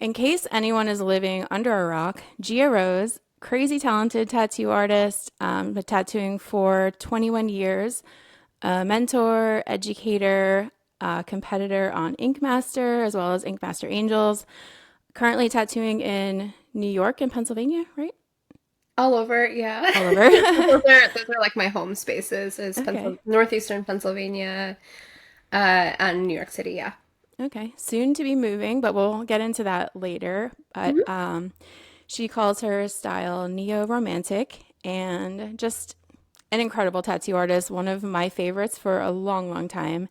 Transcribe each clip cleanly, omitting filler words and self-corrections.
In case anyone is living under a rock, Gia Rose, crazy talented tattoo artist, been tattooing for 21 years, a mentor, educator, competitor on Ink Master as well as Ink Master Angels. Currently tattooing in New York and Pennsylvania, right? All over, yeah. All over. Those are like my home spaces is Okay. northeastern Pennsylvania, and New York City, yeah. Okay. Soon to be moving, but we'll get into that later. But Mhm. she calls her style neo romantic and just an incredible tattoo artist, one of my favorites for a long, long time.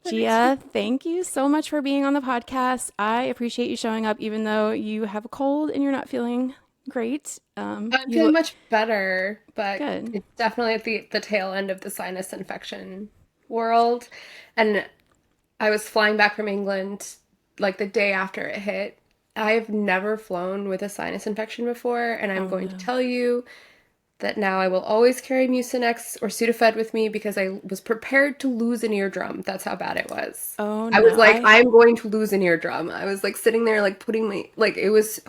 That makes me. Gia, thank you so much for being on the podcast. I appreciate you showing up, even though you have a cold and you're not feeling great. I'm You feeling look much better, but good. it's definitely at the tail end of the sinus infection world. And I was flying back from England like the day after it hit. I've never flown with a sinus infection before, and I'm Oh going to no. tell you that now I will always carry Mucinex or Sudafed with me because I was prepared to lose an eardrum. That's how bad it was. Oh I was no. like, I'm going to lose an eardrum. I was like sitting there, like putting my, like, it was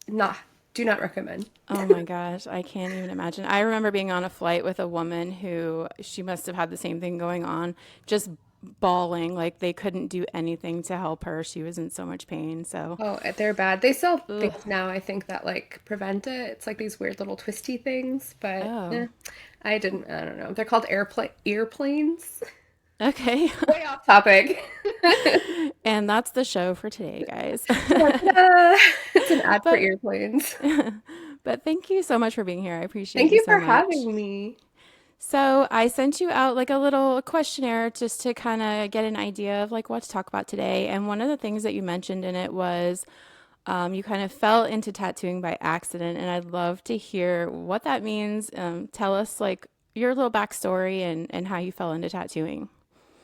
not, do not recommend. Oh my gosh, I can't even imagine. I remember being on a flight with a woman who she must have had the same thing going on, just bawling like they couldn't do anything to help her. She was in so much pain. So, Oh, they're bad. They sell ugh. things now, I think, that like prevent it. It's like these weird little twisty things, but Oh, I don't know. They're called airplanes. okay. Way off topic. And that's the show for today, guys. Ta-da! It's an ad for But airplanes. but thank you so much for being here. I appreciate Thank you you so for much. having me. So, I sent you out like a little questionnaire just to kind of get an idea of like what to talk about today. And one of the things that you mentioned in it was you kind of fell into tattooing by accident, and I'd love to hear what that means. Tell us like your little backstory and how you fell into tattooing.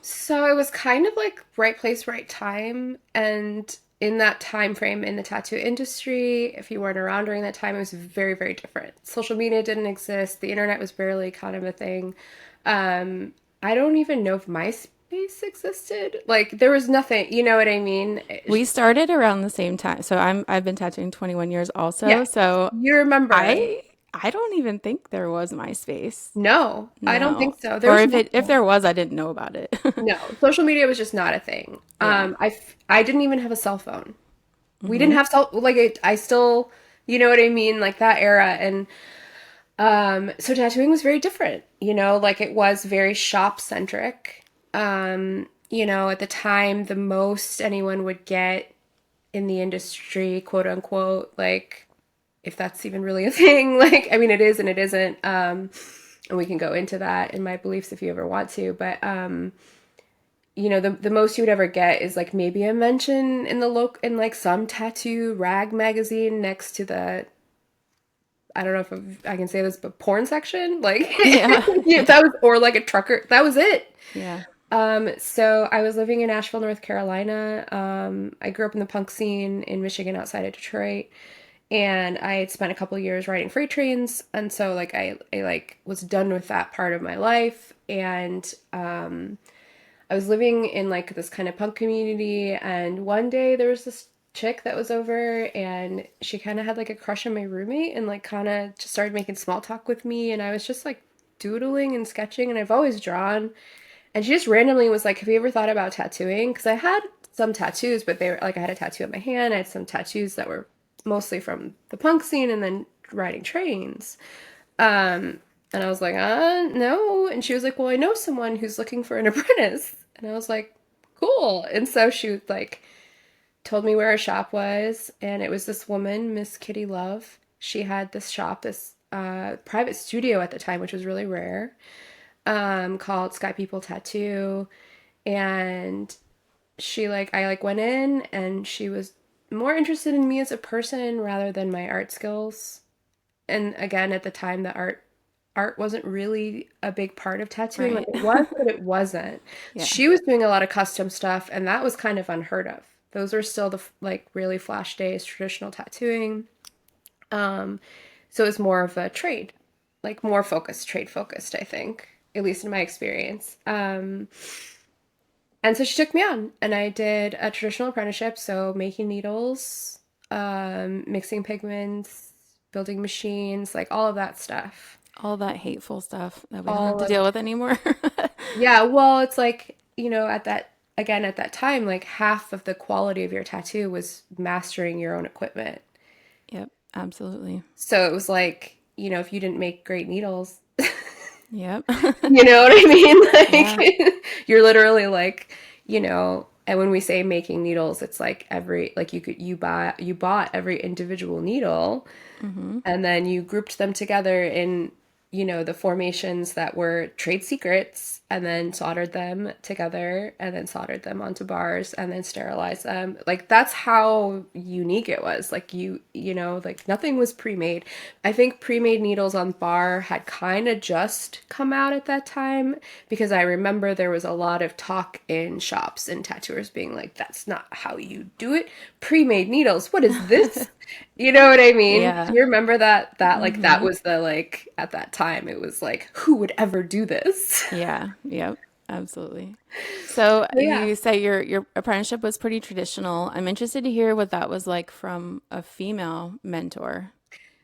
So it was kind of like right place, right time. And in that time frame in the tattoo industry, if you weren't around during that time, it was very, very different. Social media didn't exist. The internet was barely kind of a thing. Um, I don't even know if MySpace existed. Like there was nothing, you know what I mean? We started around the same time. So I've been tattooing 21 years Yeah, also. So you remember. I don't even think there was MySpace. No, I don't No. think so. There Or was if nothing. there was, I didn't know about it. No, social media was just not a thing. Yeah. I didn't even have a cell phone. We didn't Hmm. have like I still, you know what I mean, like that era. And so tattooing was very different, you know, like it was very shop centric. You know, at the time the most anyone would get in the industry, quote unquote, like if that's even really a thing, like I mean it is and it isn't. And we can go into that in my beliefs if you ever want to, but you know, the most you would ever get is like maybe a mention in the in like some tattoo rag magazine next to the, I don't know if I can say this, but porn section. Like Yeah. yeah, that was, or like a trucker. That was it. Yeah. So I was living in Nashville, North Carolina. I grew up in the punk scene in Michigan outside of Detroit. And I had spent a couple years riding freight trains. And so like I like was done with that part of my life. And I was living in like this kind of punk community, and one day there was this chick that was over, and she kind of had like a crush on my roommate, and like kind of just started making small talk with me, and I was just like doodling and sketching, and I've always drawn, and she just randomly was like, "Have you ever thought about tattooing?" Because I had some tattoos, but they were like I had a tattoo on my hand. I had some tattoos that were mostly from the punk scene, and then riding trains. Um, and I was like, no. And she was like, well, I know someone who's looking for an apprentice. And I was like, cool. And so she like told me where her shop was, and it was this woman, Miss Kitty Love. She had this shop, this private studio at the time, which was really rare, called Sky People Tattoo. And she like I like went in, and she was more interested in me as a person rather than my art skills. And again, at the time, the art wasn't really a big part of tattooing. Like Right. it was, but it wasn't. Yeah. She was doing a lot of custom stuff, and that was kind of unheard of. Those were still the like really flash days, traditional tattooing. Um, so it was more of a trade, like more focused, trade focused, I think, at least in my experience. And so she took me on, and I did a traditional apprenticeship, so making needles mixing pigments, building machines, like all of that stuff. All that hateful stuff that we don't have All to of, deal with anymore. yeah, well, it's like, at that, again, at that time, like half of the quality of your tattoo was mastering your own equipment. Yep, absolutely. So it was like, if you didn't make great needles, Yep. you know what I mean? Yeah. Like, you're literally like, and when we say making needles, it's like like you bought every individual needle Hmm. and then you grouped them together in the formations that were trade secrets and then soldered them together and then soldered them onto bars and then sterilized them. Like that's how unique it was. Like like nothing was pre-made. I think pre-made needles on bar had kind of just come out at that time because I remember there was a lot of talk in shops and tattooers being like, that's not how you do it. Pre-made needles, what is this? You know what I mean? Do Yeah. you remember that like that Hmm. was the like at that time it was like who would ever do this? Yeah. Yep. Absolutely. So But yeah. you say your apprenticeship was pretty traditional. I'm interested to hear what that was like from a female mentor.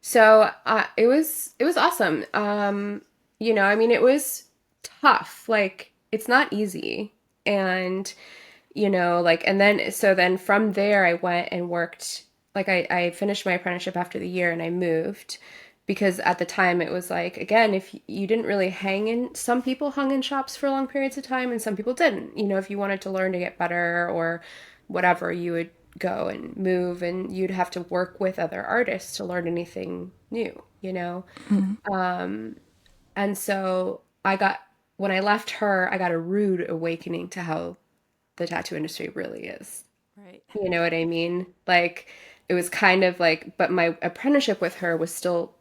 So it was awesome. I mean it was tough. Like it's not easy. And like and then from there I went and worked like I finished my apprenticeship after the year and I moved because at the time it was like again if you didn't really hang in some people hung in shops for long periods of time and some people didn't if you wanted to learn to get better or whatever you would go and move and you'd have to work with other artists to learn anything new. Mhm. And so when I left her I got a rude awakening to how the tattoo industry really is. Right. You know what I mean? Like it was kind of like, but my apprenticeship with her was still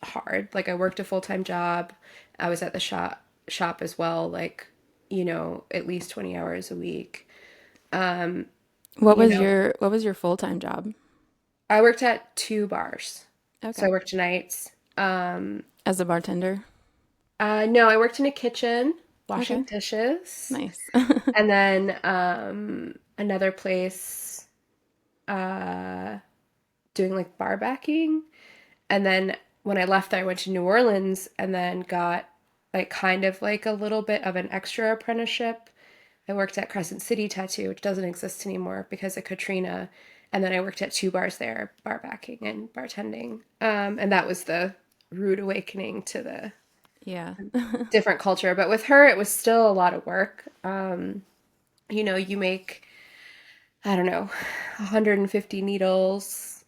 hard. Like I worked a full-time job. I was at the shop as well, like, at least 20 hours a week. Um, you know, What was your full-time job? I worked at two bars. So I Okay. worked nights. As a bartender? No, I worked in a kitchen washing Okay. dishes. Nice. And then another place uh doing like bar backing. And then when I left there, I went to New Orleans and then got like kind of like a little bit of an extra apprenticeship. I worked at Crescent City Tattoo, which doesn't exist anymore because of Katrina. And then I worked at two bars there, bar backing and bartending. And that was the rude awakening to the Yeah. different culture. But with her, it was still a lot of work. You make, I don't know, 150 needles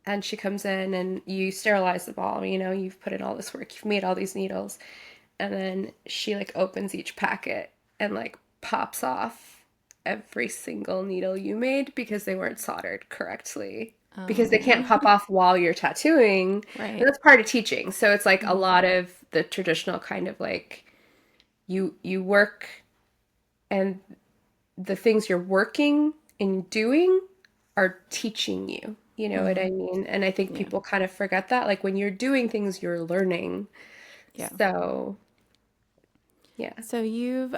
and she comes in and you sterilize the ball, you've put in all this work, you've made all these needles, and then she like opens each packet and like pops off every single needle you made because they weren't soldered correctly. Because they can't Oh, pop off while you're tattooing. And right. that's part of teaching. So it's like a Hmm. lot of the traditional kind of like you work and the things you're working and doing are teaching you. You know what Hmm. I mean? And I think Yeah. people kind of forget that. Like when you're doing things, you're learning. Yeah. So, yeah. So you've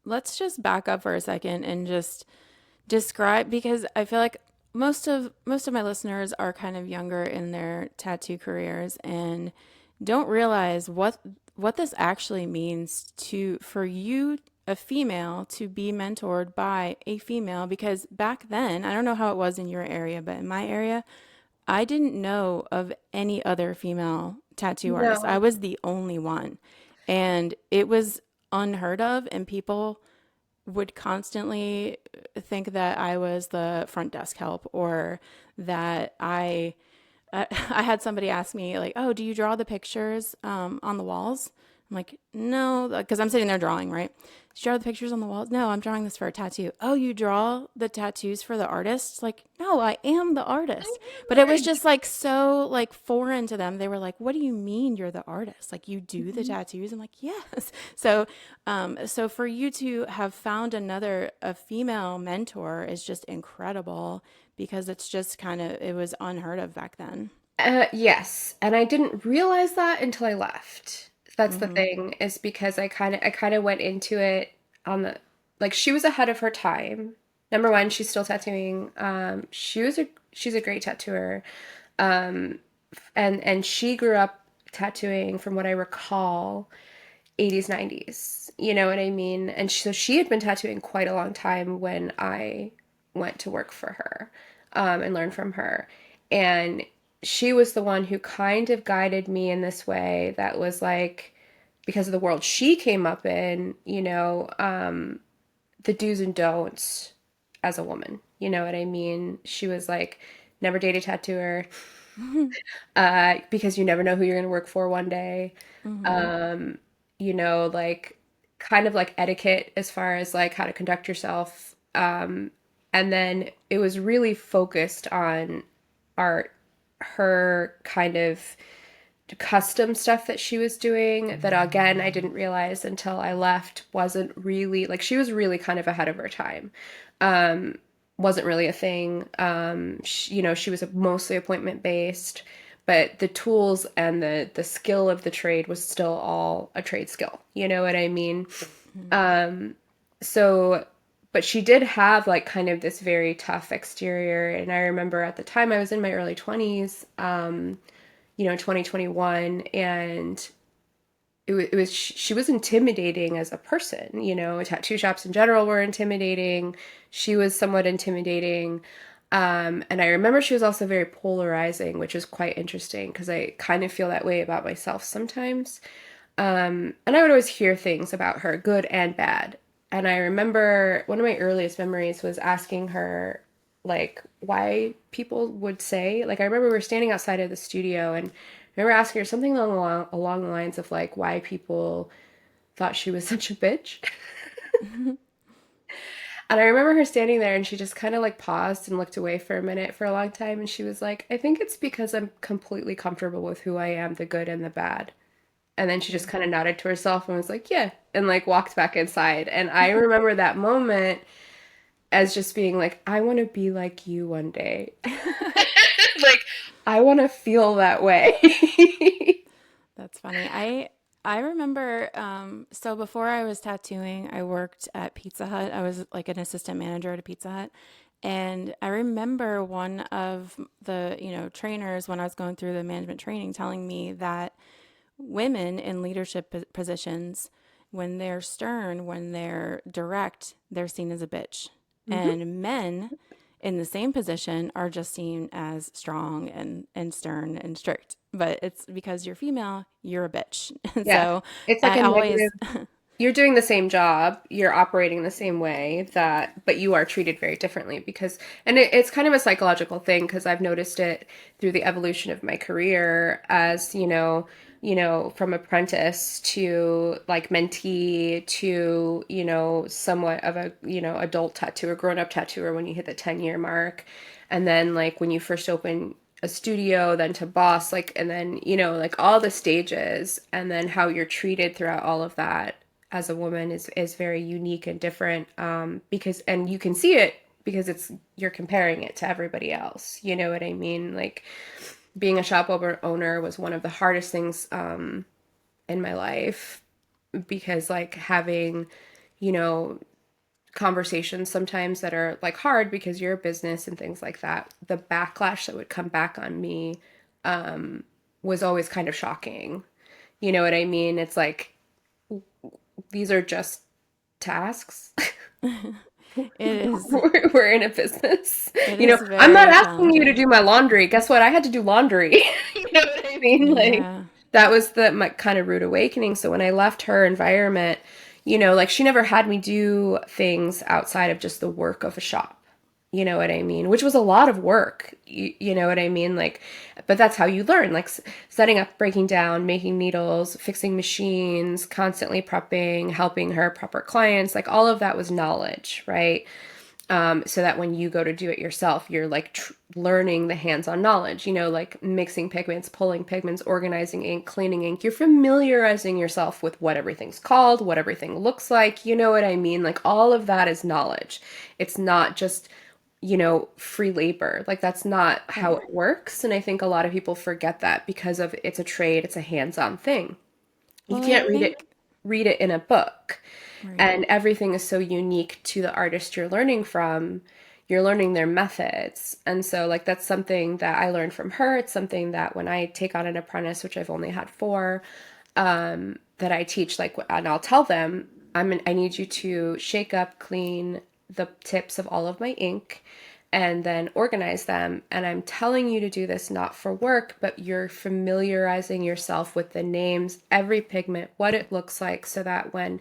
let's just back up for a second and just describe because I feel like most of my listeners are kind of younger in their tattoo careers and don't realize what this actually means to for you a female to be mentored by a female because back then I don't know how it was in your area but in my area I didn't know of any other female tattoo artist. I No. was the only one. And it was unheard of, and people would constantly think that I was the front desk help or that I had somebody ask me like, "Oh, do you draw the pictures on the walls?" I'm like, "No," because I'm sitting there drawing, right? "Do you draw the pictures on the walls?" "No, I'm drawing this for a tattoo." "Oh, you draw the tattoos for the artists?" Like, "No, I am the artist." But it was just like so like foreign to them. They were like, "What do you mean you're the artist? Like you do the tattoos?" I'm like, "Yes." So for you to have found a female mentor is just incredible because it's just kind of it was unheard of back then. Yes, and I didn't realize that until I left. That's the Hmm. thing, is because I kind of went into it on the like she was ahead of her time. Number one, she's still tattooing. She's a great tattooer. Um, and she grew up tattooing, from what I recall, 80s, 90s. You know what I mean? And so she had been tattooing quite a long time when I went to work for her, and learned from her. And she was the one who kind of guided me in this way that was like, because of the world she came up in, the do's and don'ts as a woman. You know what I mean? She was like, never date a tattooer, because you never know who you're going to work for one day. Mm-hmm. Um, like kind of like etiquette as far as like how to conduct yourself. And then it was really focused on art, her kind of custom stuff that she was doing that again I didn't realize until I left wasn't really like she was really kind of ahead of her time. Um, wasn't really a thing. She was mostly appointment based, but the tools and the skill of the trade was still all a trade skill. You know what I mean? Um, so, but she did have like kind of this very tough exterior, and I remember at the time I was in my early 20s. 2021, and it was she was intimidating as a person. Tattoo shops in general were intimidating. She was somewhat intimidating. And I remember she was also very polarizing, which is quite interesting because I kind of feel that way about myself sometimes. And I would always hear things about her, good and bad. And I remember one of my earliest memories was asking her, like, why people would say, like, I remember we were standing outside of the studio, and I remember asking her something along the lines of, like, why people thought she was such a bitch. And I remember her standing there, and she just kind of like paused and looked away for a minute for a long time. And she was like, I think it's because I'm completely comfortable with who I am, the good and the bad. And then she just kind of nodded to herself and was like, yeah, and like walked back inside. And I remember that moment as just being like, I want to be like you one day. Like, I want to feel that way. That's funny. I remember so before I was tattooing, I worked at Pizza Hut. I was like an assistant manager at a Pizza Hut. And I remember one of the, trainers when I was going through the management training telling me that women in leadership positions, when they're stern, when they're direct, they're seen as a bitch. Hmm. And men in the same position are just seen as strong and stern and strict. But it's because you're female, you're a bitch. And Yeah. so It's like I a always, negative. You're doing the same job, you're operating the same way that, but you are treated very differently because, and it's kind of a psychological thing because I've noticed it through the evolution of my career as, from apprentice to like mentee to, somewhat of a, adult tattooer, grown up tattooer when you hit the 10-year mark. And then like when you first open a studio, then to boss, like, and then, like all the stages and then how you're treated throughout all of that as a woman is very unique and different, because and you can see it because it's you're comparing it to everybody else. You know what I mean? Like being a shop owner was one of the hardest things in my life because like having, you know, conversations sometimes that are like hard because you're a business and things like that. The backlash that would come back on me was always kind of shocking. You know what I mean? It's like these are just tasks. it is, We're in a business. it You know, is I'm not very asking you to challenging. do my laundry. Guess what? I had to do laundry. You know what I mean? Like Yeah. that was the my kind of rude awakening. So when I left her environment, like she never had me do things outside of just the work of a shop. You know what I mean? Which was a lot of work. You know what I mean? Like, but that's how you learn. Like setting up, breaking down, making needles, fixing machines, constantly prepping, helping her prep her clients. Like all of that was knowledge, right? So that when you go to do it yourself, you're like learning the hands-on knowledge, like mixing pigments, pulling pigments, organizing ink, cleaning ink. You're familiarizing yourself with what everything's called, what everything looks like. You know what I mean? Like all of that is knowledge. It's not just, free labor. Like that's not how Right. it works. And I think a lot of people forget that because of it's a trade, it's a hands-on thing. You Well, I can't read it think read it in a book. Right. And everything is so unique to the artist you're learning from. You're learning their methods. And so, like, that's something that I learned from her. It's something that when I take on an apprentice, which I've only had four, that I teach, like, and I'll tell them, I need you to shake up, clean the tips of all of my ink, and then organize them. And I'm telling you to do this not for work, but you're familiarizing yourself with the names, every pigment, what it looks like, so that when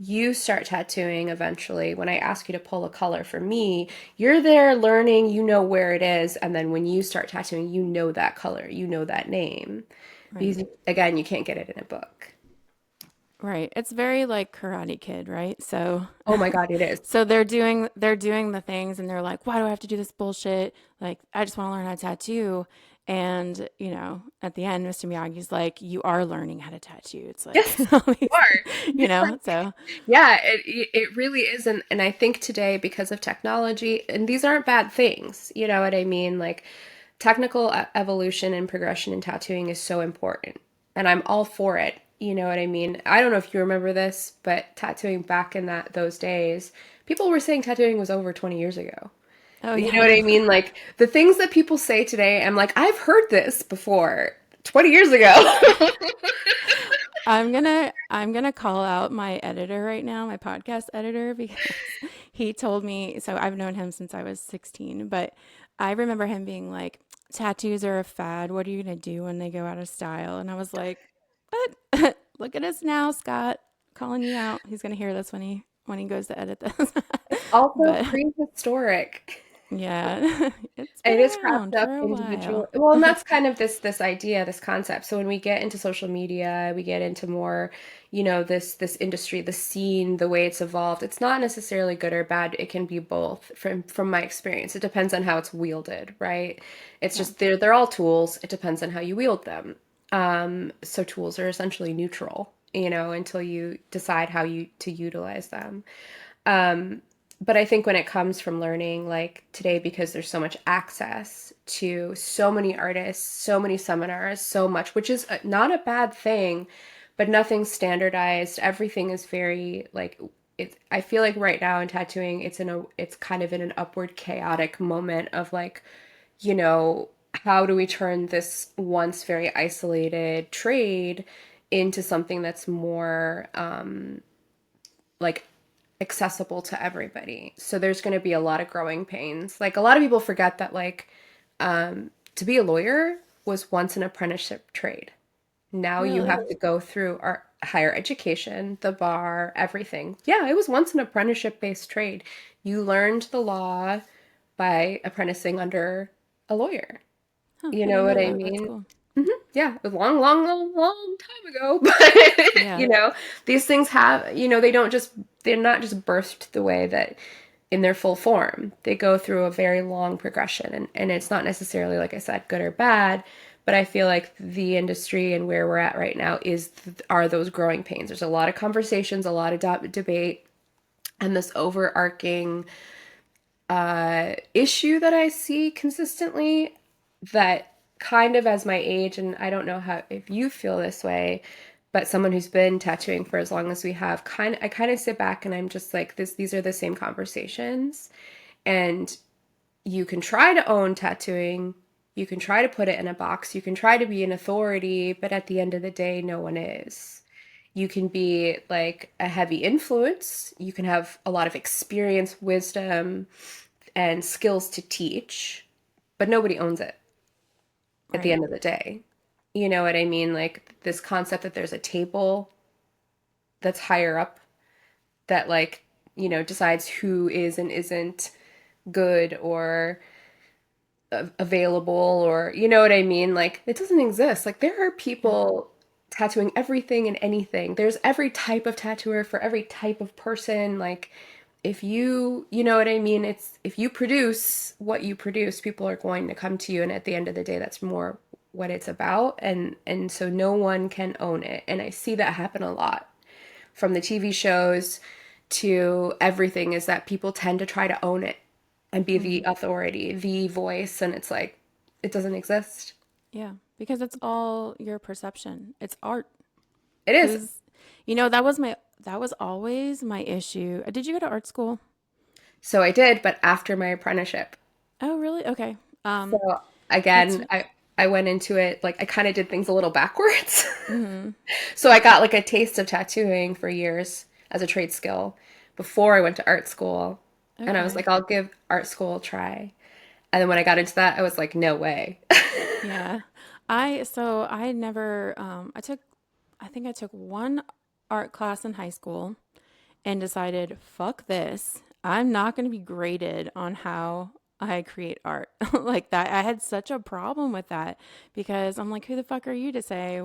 you start tattooing eventually, when I ask you to pull a color for me, you're there learning, you know where it is. And then when you start tattooing, you know that color, you know that name. Right. Because again, you can't get it in a book. Right. It's very like Karate Kid, right? So Oh my God, it is. so they're doing the things and they're like, why do I have to do this bullshit? Like, I just want to learn how to tattoo. And, at the end, Mr. Miyagi's like, you are learning how to tattoo. It's like, Yes, you are. so Yeah, it really is. And I think today, because of technology, and these aren't bad things, you know what I mean? Like, technical evolution and progression in tattooing is so important. And I'm all for it. You know what I mean? I don't know if you remember this, but tattooing back in those days, people were saying tattooing was over 20 years ago. oh You know yeah. what I mean? Like, the things that people say today, I'm like, I've heard this before 20 years ago. I'm gonna call out my editor right now, my podcast editor, because he told me, so I've known him since I was 16, but I remember him being like, tattoos are a fad. What are you gonna do when they go out of style? And I was like, what? Look at us now, Scott, calling you out. He's gonna hear this when he goes to edit this. It's also But prehistoric. yeah, it's been It is crafted around up for a individual. while. Well, and that's kind of this idea, this concept. So when we get into social media, we get into more, this industry, the scene, the way it's evolved. It's not necessarily good or bad. It can be both from my experience. It depends on how it's wielded, right? It's Yeah, just they're all tools. It depends on how you wield them. So tools are essentially neutral, until you decide how you to utilize them. Um, but I think when it comes from learning, like today, because there's so much access to so many artists, so many seminars, so much, which is not a bad thing, but nothing's standardized. Everything is very like I feel like right now in tattooing, it's kind of in an upward chaotic moment of like, you know, how do we turn this once very isolated trade into something that's more like accessible to everybody. So there's going to be a lot of growing pains. Like a lot of people forget that to be a lawyer was once an apprenticeship trade. Now you really. have to go through our higher education, the bar, everything. Yeah, it was once an apprenticeship based trade. You learned the law by apprenticing under a lawyer. Huh, You I know didn't what know I that. That's mean? cool. Yeah, a long, long, long, long time ago. But Yeah, these things have, they're not just birthed the way that in their full form. They go through a very long progression, and it's not necessarily, like I said, good or bad. But I feel like the industry and where we're at right now are those growing pains. There's a lot of conversations, a lot of debate, and this overarching issue that I see consistently that kind of as my age, and I don't know how if you feel this way, but someone who's been tattooing for as long as we have, I kind of sit back and I'm just like these are the same conversations. And you can try to own tattooing, you can try to put it in a box, you can try to be an authority, but at the end of the day, no one is. You can be like a heavy influence, you can have a lot of experience, wisdom, and skills to teach, but nobody owns it at the right. end of the day. You know what I mean? Like this concept that there's a table that's higher up that decides who is and isn't good or available, or you know what I mean? Like it doesn't exist. Like there are Yeah, people tattooing everything and anything. There's every type of tattooer for every type of person. Like if you know what I mean? It's if you produce what you produce, people are going to come to you, and at the end of the day, that's more what it's about. And so no one can own it. And I see that happen a lot from the TV shows to everything, is that people tend to try to own it and be the hmm, authority, the voice, and it's like it doesn't exist. yeah. Because it's all your perception. It's art. It is. Who's, that was my that was always my issue. Did you go to art school? So I did, but after my apprenticeship. Oh, really? Okay. So That's again, I went into it like I kind of did things a little backwards. mhm. So I got like a taste of tattooing for years as a trade skill before I went to art school. And I was Okay. like, I'll give art school a try. And then when I got into that, I was like, no way. Yeah. I never I think I took one art class in high school and decided, fuck this. I'm not going to be graded on how I create art. Like that. I had such a problem with that because I'm like, who the fuck are you to say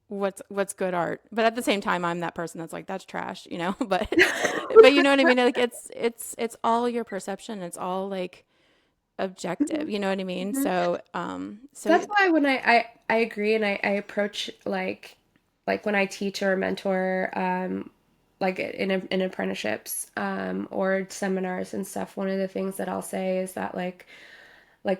what's good art? But at the same time, I'm that person that's like, that's trash, you know? But you know what I mean? Like it's all your perception. It's all like objective. You know what I mean? Mhm. So That's why when I agree and I approach like when I teach or mentor like in apprenticeships or seminars and stuff, one of the things that I'll say is that like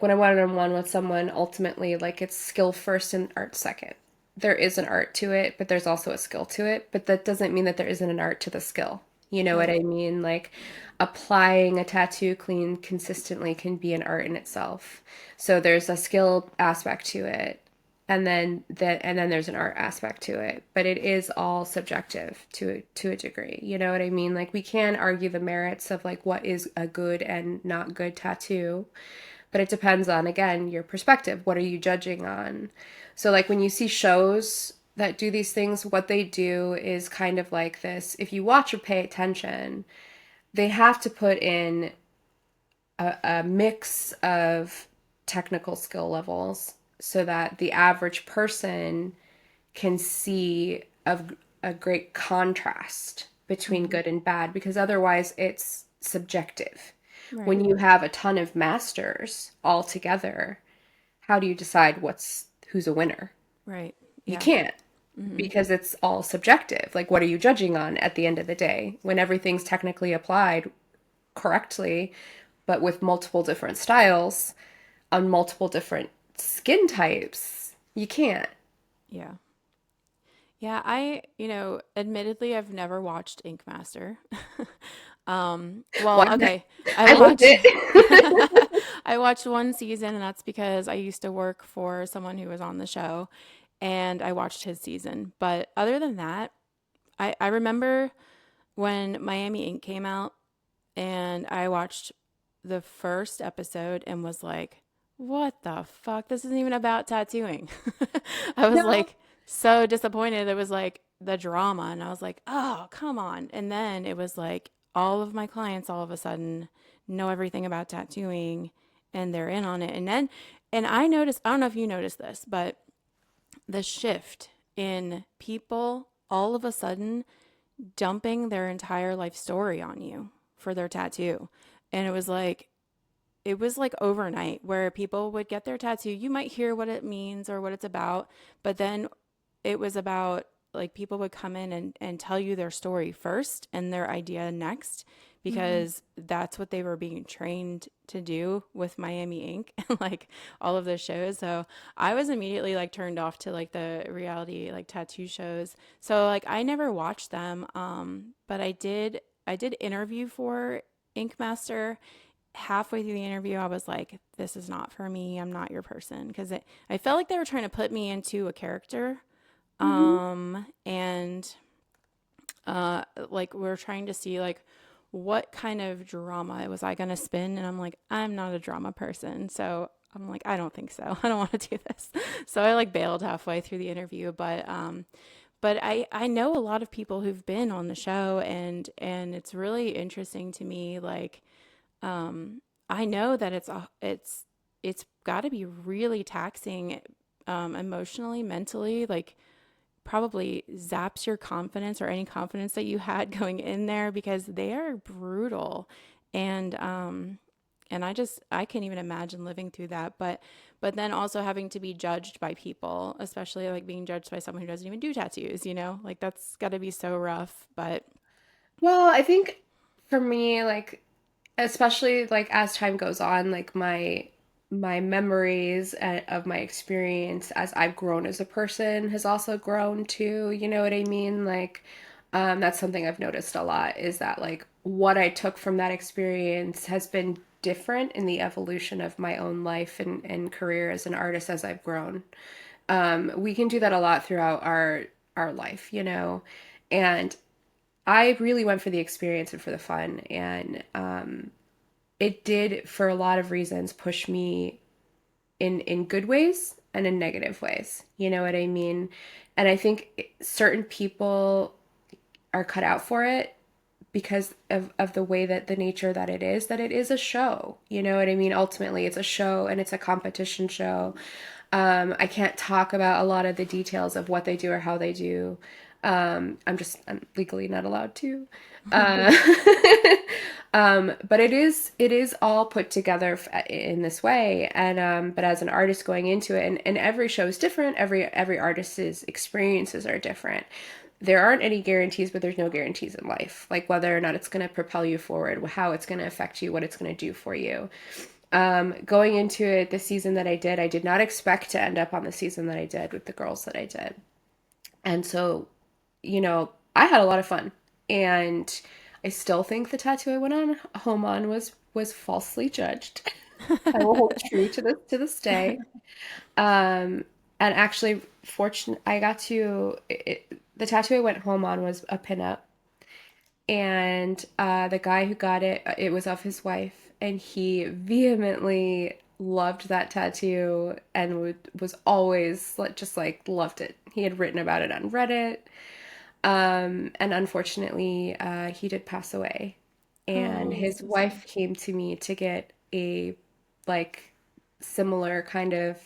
when I one-on-one with someone, ultimately like it's skill first and art second. There is an art to it, but there's also a skill to it, but that doesn't mean that there isn't an art to the skill. You know what right, I mean? Like applying a tattoo clean consistently can be an art in itself. So there's a skill aspect to it, and then there's an art aspect to it. But it is all subjective to a degree. You know what I mean? Like we can argue the merits of like what is a good and not good tattoo, but it depends on, again, your perspective. What are you judging on? So, like, when you see shows that do these things, what they do is kind of like this. If you watch or pay attention, they have to put in a mix of technical skill levels so that the average person can see a great contrast between hmm, good and bad, because otherwise it's subjective. When right, you have a ton of masters all together, how do you decide who's a winner? right, You yeah, can't, hmm, because it's all subjective. Like, what are you judging on at the end of the day when everything's technically applied correctly, but with multiple different styles on multiple different skin types? You can't. yeah. Yeah, admittedly, I've never watched Ink Master. Why Well, not? okay, I I loved watched it. I watched one season, and that's because I used to work for someone who was on the show, and I watched his season. But other than that, I remember when Miami Ink came out, and I watched the first episode and was like, what the fuck? This isn't even about tattooing. I was No. like so disappointed. It was like the drama, and I was like, oh, come on. And then it was like all of my clients all of a sudden know everything about tattooing and they're in on it. And I noticed, I don't know if you noticed this, but the shift in people all of a sudden dumping their entire life story on you for their tattoo. And it was like overnight where people would get their tattoo. You might hear what it means or what it's about, but then it was about like people would come in and tell you their story first and their idea next Mhm. because that's what they were being trained to do with Miami Ink and like all of those shows. So I was immediately like turned off to like the reality like tattoo shows. So like I never watched them, but I did interview for Ink Master. Halfway through the interview, I was like, this is not for me. I'm not your person. Because I felt like they were trying to put me into a character. Mhm. And like we're trying to see like what kind of drama was I going to spin. And I'm like, I'm not a drama person. So I'm like, I don't think so. I don't want to do this. So I like bailed halfway through the interview. But I know a lot of people who've been on the show and it's really interesting to me. Like, I know that it's got to be really taxing, emotionally, mentally, like probably zaps your confidence or any confidence that you had going in there because they are brutal. And, and I can't even imagine living through that. But then also having to be judged by people, especially like being judged by someone who doesn't even do tattoos, you know, like that's got to be so rough. But Well, I think for me, like especially like as time goes on, like my memories of my experience as I've grown as a person has also grown too. You know what I mean? Like That's something I've noticed a lot, is that like what I took from that experience has been different in the evolution of my own life and career as an artist as I've grown. We can do that a lot throughout our life, you know. And I really went for the experience and for the fun, and it did, for a lot of reasons, push me in good ways and in negative ways. You know what I mean? And I think certain people are cut out for it because of the way that the nature that it is a show. You know what I mean? Ultimately, it's a show and it's a competition show. I can't talk about a lot of the details of what they do or how they do. I'm legally not allowed to. Uh, but it is all put together in this way. And but as an artist going into it, and every show is different. Every artist's experiences are different. There aren't any guarantees, but there's no guarantees in life. Like whether or not it's going to propel you forward, how it's going to affect you, what it's going to do for you. Going into it, the season that I did not expect to end up on the season that I did with the girls that I did. And so, you know, I had a lot of fun. And I still think the tattoo I went on home on was falsely judged. I will hold true to this day. And actually, fortunate, I got to the tattoo I went home on was a pinup, and the guy who got it, it was of his wife, and he vehemently loved that tattoo and was always like, just like loved it. He had written about it on Reddit, and unfortunately, he did pass away, and Oh, his so sad. wife came to me to get a like similar kind of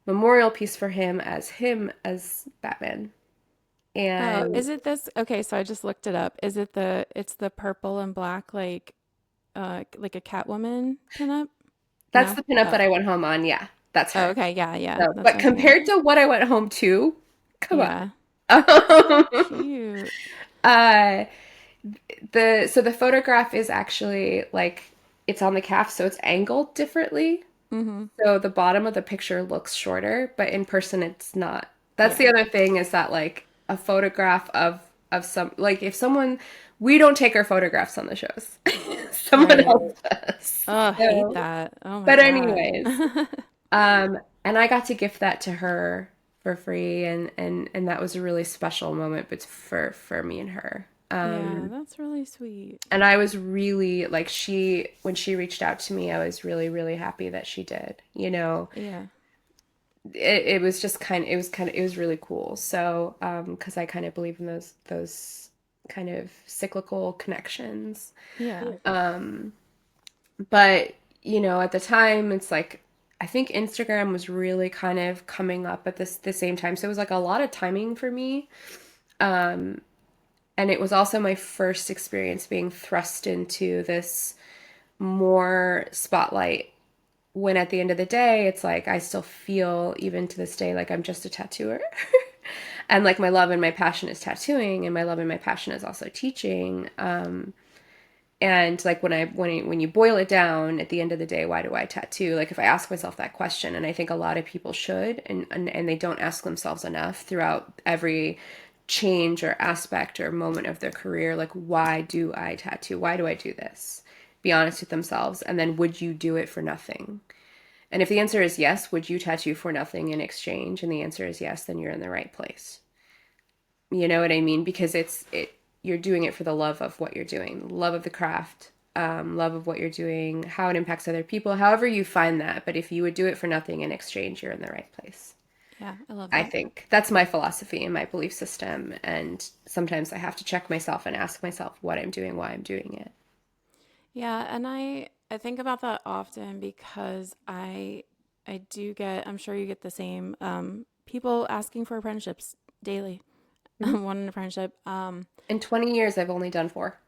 memorial piece for him as Batman. Oh, And is it this? Okay, so I just looked it up. Is it it's the purple and black like a Catwoman pinup? that's No? the pinup Oh. that I went home on. Yeah, that's Oh, her. okay, yeah, yeah. So, That's but what I was thinking. compared to what I went home to, come on. Yeah. Cute. uh, the photograph is actually like it's on the calf, so it's angled differently. Mm-hmm. So the bottom of the picture looks shorter, but in person it's not. That's the Yeah. other thing, is that like a photograph of some, like if someone, we don't take our photographs on the shows. Someone Right. else does. Oh, hate So, that. Oh my but God. anyways, and I got to gift that to her for free, and that was a really special moment, but for me and her. Yeah, that's really sweet. And I was really like, when she reached out to me, I was really happy that she did. You know, Yeah. it was just it was really cool. So, because I kind of believe in those kind of cyclical connections. Yeah. But, you know, at the time, it's like, I think Instagram was really kind of coming up at the same time. So it was like a lot of timing for me. And it was also my first experience being thrust into this more spotlight, when at the end of the day, it's like I still feel, even to this day, like I'm just a tattooer. And like my love and my passion is tattooing, and my love and my passion is also teaching. And like when you boil it down, at the end of the day, why do I tattoo? Like if I ask myself that question, and I think a lot of people should, and they don't ask themselves enough throughout every change or aspect or moment of their career, like why do I tattoo? Why do I do this? Be honest with themselves, and then would you do it for nothing? And if the answer is yes, would you tattoo for nothing in exchange? And the answer is yes, then you're in the right place. You know what I mean? Because you're doing it for the love of what you're doing, love of the craft, love of what you're doing, how it impacts other people, however you find that. But if you would do it for nothing in exchange, you're in the right place. Yeah, I love I that. think that's my philosophy and my belief system. And sometimes I have to check myself and ask myself what I'm doing, why I'm doing it. Yeah, and I think about that often because I do get, I'm sure you get the same people asking for apprenticeships daily. Mhm. Want an apprenticeship. In 20 years, I've only done four.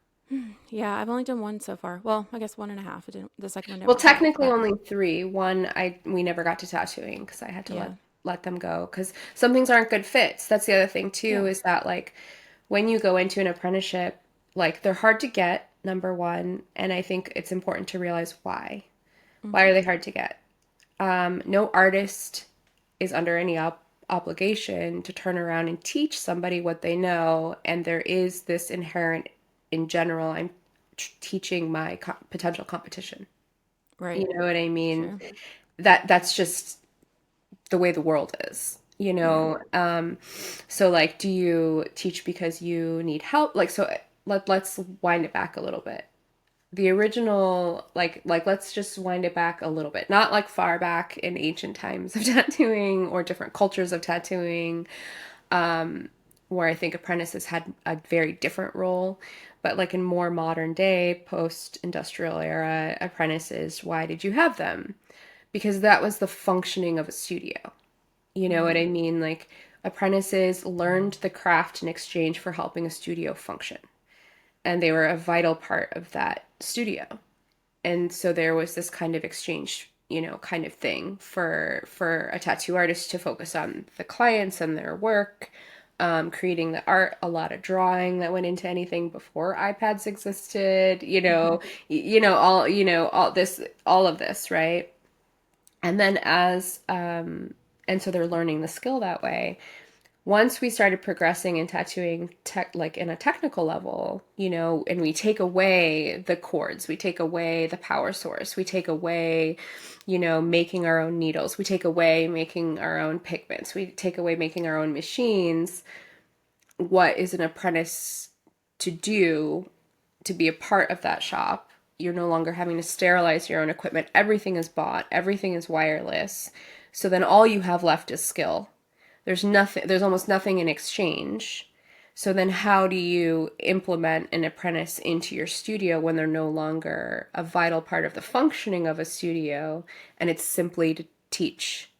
Yeah, I've only done one so far. Well, I guess one and a half. It didn't, the second one didn't Well, work out, technically but only three. One, I we never got to tattooing because I had to yeah. let them go, because some things aren't good fits. That's the other thing too, Yeah. is that like when you go into an apprenticeship, like they're hard to get, number one, and I think it's important to realize why. Why Hmm. are they hard to get? No artist is under any obligation to turn around and teach somebody what they know. And there is this inherent, in general, I'm teaching my potential competition. Right. You know what I mean? True. That's just the way the world is, you Yeah. know? So like, do you teach because you need help? Like, so let's wind it back a little bit. The original, let's just wind it back a little bit, not like far back in ancient times of tattooing or different cultures of tattooing, where I think apprentices had a very different role. But like in more modern day, post-industrial era apprentices, why did you have them? Because that was the functioning of a studio. You know what Mm-hmm. I mean? Like apprentices learned the craft in exchange for helping a studio function. And they were a vital part of that studio. And so there was this kind of exchange, kind of thing for a tattoo artist to focus on the clients and their work, creating the art, a lot of drawing that went into anything before iPads existed, all of this, right? And then and so they're learning the skill that way. Once we started progressing in tattooing like in a technical level, and we take away the cords, we take away the power source, we take away, making our own needles, we take away making our own pigments, we take away making our own machines. What is an apprentice to do to be a part of that shop? You're no longer having to sterilize your own equipment. Everything is bought, everything is wireless. So then all you have left is skill. There's almost nothing in exchange. So then how do you implement an apprentice into your studio when they're no longer a vital part of the functioning of a studio and it's simply to teach?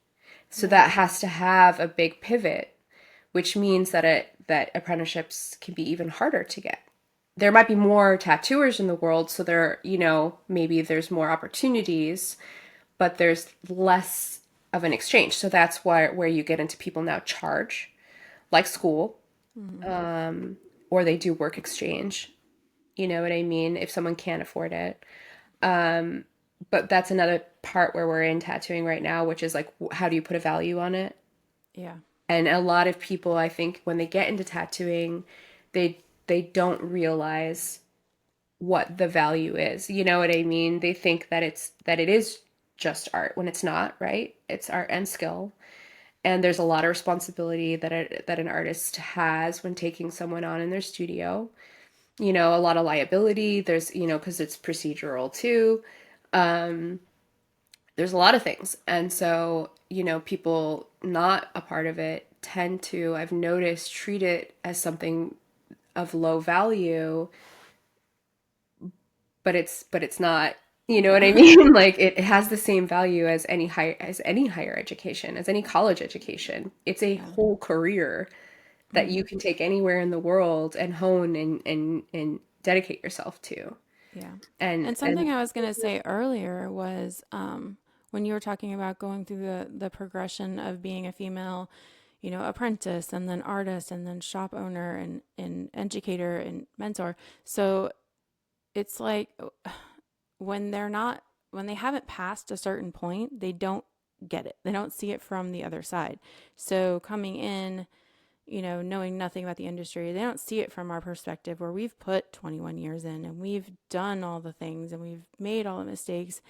So Yeah. that has to have a big pivot, which means that apprenticeships can be even harder to get. There might be more tattooers in the world, so maybe there's more opportunities, but there's less of an exchange. So that's where you get into people now charge, like school, Mm-hmm. or they do work exchange. You know what I mean? If someone can't afford it. But that's another part where we're in tattooing right now, which is like, how do you put a value on it? Yeah. And a lot of people, I think, when they get into tattooing, they don't realize what the value is. You know what I mean? They think that it is just art when it's not, right? It's art and skill. And there's a lot of responsibility that an artist has when taking someone on in their studio. A lot of liability. There's, because it's procedural too. Um, there's a lot of things. And so, people not a part of it tend to, I've noticed, treat it as something of low value, but it's not. You know what I Yeah. mean? Like it has the same value as any higher education, as any college education. It's a Yeah. whole career that you Mm-hmm. can take anywhere in the world and hone and dedicate yourself to. Yeah. And And something I was going to say earlier was when you were talking about going through the progression of being a female, apprentice and then artist and then shop owner and educator and mentor. So it's like when they're not, when they haven't passed a certain point, they don't get it. They don't see it from the other side. So coming in, knowing nothing about the industry, they don't see it from our perspective where we've put 21 years in and we've done all the things and we've made all the mistakes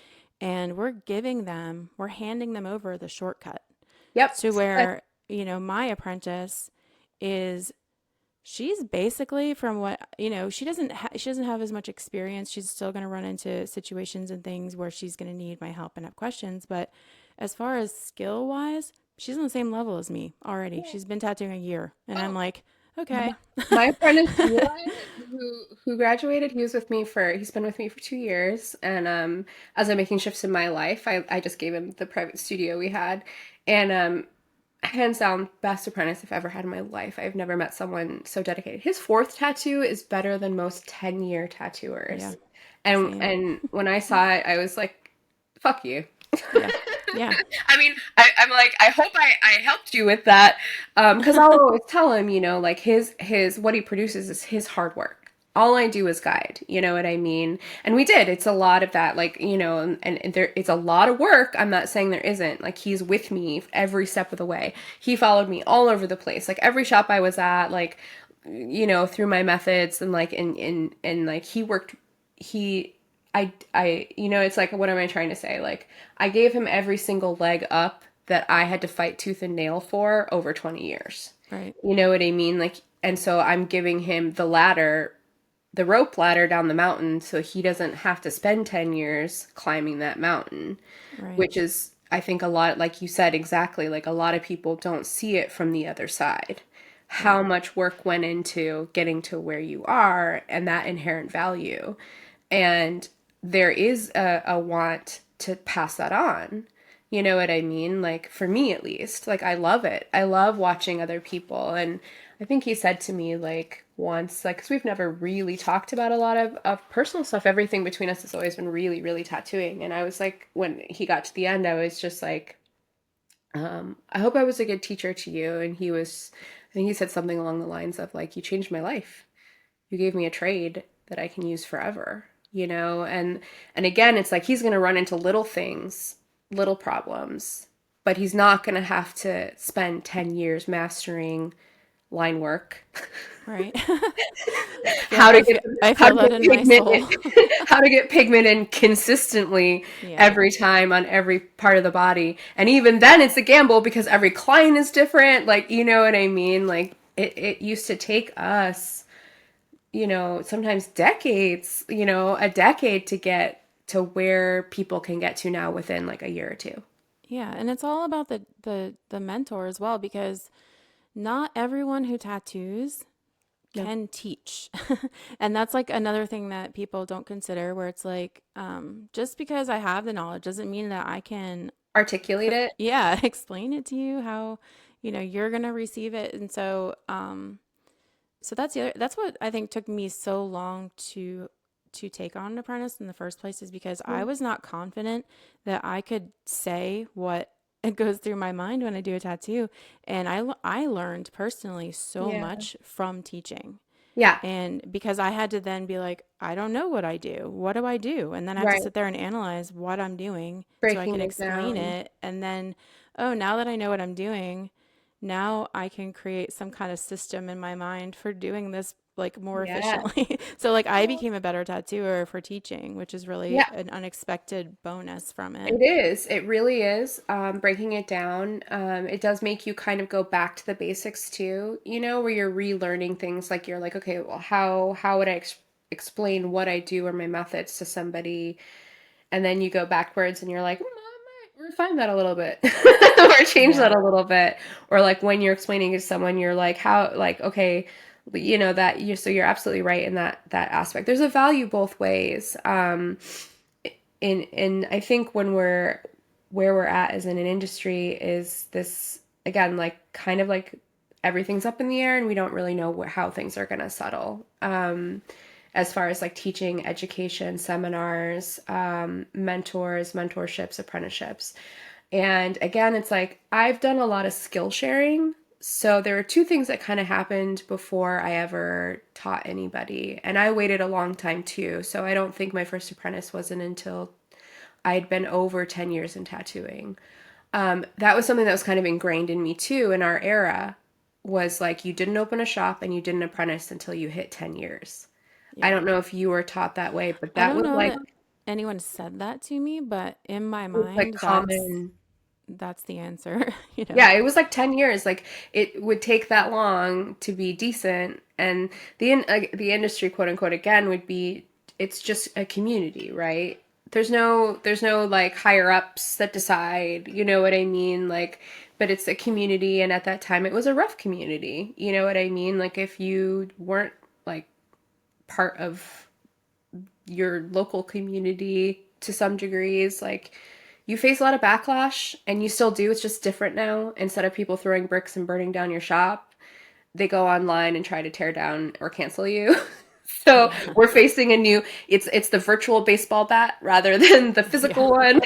and we're handing them over the shortcut yep. to where, my apprentice is she's basically from what she doesn't have as much experience. She's still going to run into situations and things where she's going to need my help and have questions, but as far as skill wise, she's on the same level as me already. She's been tattooing a year and I'm Oh, like, my, okay. my apprentice Eli, who graduated, he's been with me for 2 years, and as I'm making shifts in my life, I just gave him the private studio we had, and hands down best apprentice I've ever had in my life. I've never met someone so dedicated. His fourth tattoo is better than most 10-year Yeah, tattooers. And same. and when I saw it, I was like, fuck you. Yeah. Yeah. I mean, I'm like, I hope I helped you with that. Because I'll always tell him, like his what he produces is his hard work. all I do is guide, you know what I mean? And we did. It's a lot of that, like, and there, it's a lot of work. I'm not saying there isn't. Like, he's with me every step of the way. He followed me all over the place. Like, every shop I was at, like, through my methods, and like, and like, he worked, he, it's like, what am I trying to say? Like, I gave him every single leg up that I had to fight tooth and nail for over 20 years. Right. You know what I mean? Like, and so I'm giving him the rope ladder down the mountain so he doesn't have to spend 10 years climbing that mountain, Right. which is, I think, a lot, like you said, exactly, like a lot of people don't see it from the other side. Right. How much work went into getting to where you are and that inherent value. And there is a want to pass that on. You know what I mean? Like, for me at least, like, I love it. I love watching other people. And I think he said to me, like, once, like, because we've never really talked about a lot of personal stuff. Everything between us has always been really, really tattooing. And I was like, when he got to the end, I was just like, I hope I was a good teacher to you. And I think he said something along the lines of, like, you changed my life. You gave me a trade that I can use forever, and again, it's like he's going to run into little things, little problems, but he's not going to have to spend 10 years mastering line work. Right. how to get I how feel to that get in my pigment soul. how to get pigment in consistently Yeah. every time on every part of the body. And even then it's a gamble because every client is different, like, you know what I mean? Like, it used to take us, sometimes decades, a decade to get to where people can get to now within like a year or two. Yeah, and it's all about the mentor as well, because not everyone who tattoos No. can teach. And that's like another thing that people don't consider, where it's like, just because I have the knowledge doesn't mean that I can, Articulate it. yeah, explain it to you how, you're gonna receive it. And so that's what I think took me so long to take on an apprentice in the first place, is because I was not confident that I could say what it goes through my mind when I do a tattoo. And I learned personally so Yeah. much from teaching. Yeah. And because I had to then be like, I don't know what I do. What do I do? And then I have to Right. sit there and analyze what I'm doing so I Breaking can it explain down. it. And then, oh, now that I know what I'm doing, now I can create some kind of system in my mind for doing this like more Yeah. efficiently. So like I became a better tattooer for teaching, which is really Yeah. an unexpected bonus from it. It is. It really is. Breaking it down. It does make you kind of go back to the basics too, where you're relearning things. Like, you're like, okay, well, how would I explain what I do or my methods to somebody? And then you go backwards and you're like, I might refine that a little bit or change that Yeah. a little bit. Or like when you're explaining to someone, you're like, how, like, okay, that so you're absolutely right in that aspect. There's a value both ways. In I think when we're where we're at as in an industry is this, again, like, kind of like everything's up in the air and we don't really know how things are going to settle. As far as like teaching, education, seminars, mentors, mentorships, apprenticeships. And again, it's like I've done a lot of skill sharing. So there were two things that kind of happened before I ever taught anybody. And I waited a long time too. So I don't think my first apprentice wasn't until I'd been over 10 years in tattooing. That was something that was kind of ingrained in me too in our era, was like, you didn't open a shop and you didn't apprentice until you hit 10 years. I Yeah. don't know if you were taught that way, but I that don't was know like, that anyone said that to me, but in my it was like mind, common. that's the answer, you know. Yeah, it was like 10 years. Like, it would take that long to be decent. And the industry, quote unquote, again, would be, it's just a community, right? There's no like higher ups that decide, you know what I mean? Like, but it's a community, and at that time it was a rough community. You know what I mean? Like, if you weren't like part of your local community to some degrees, like, you face a lot of backlash, and you still do. It's just different now. Instead of people throwing bricks and burning down your shop, they go online and try to tear down or cancel you. So Yeah. we're facing a new, it's the virtual baseball bat rather than the Yeah. physical one.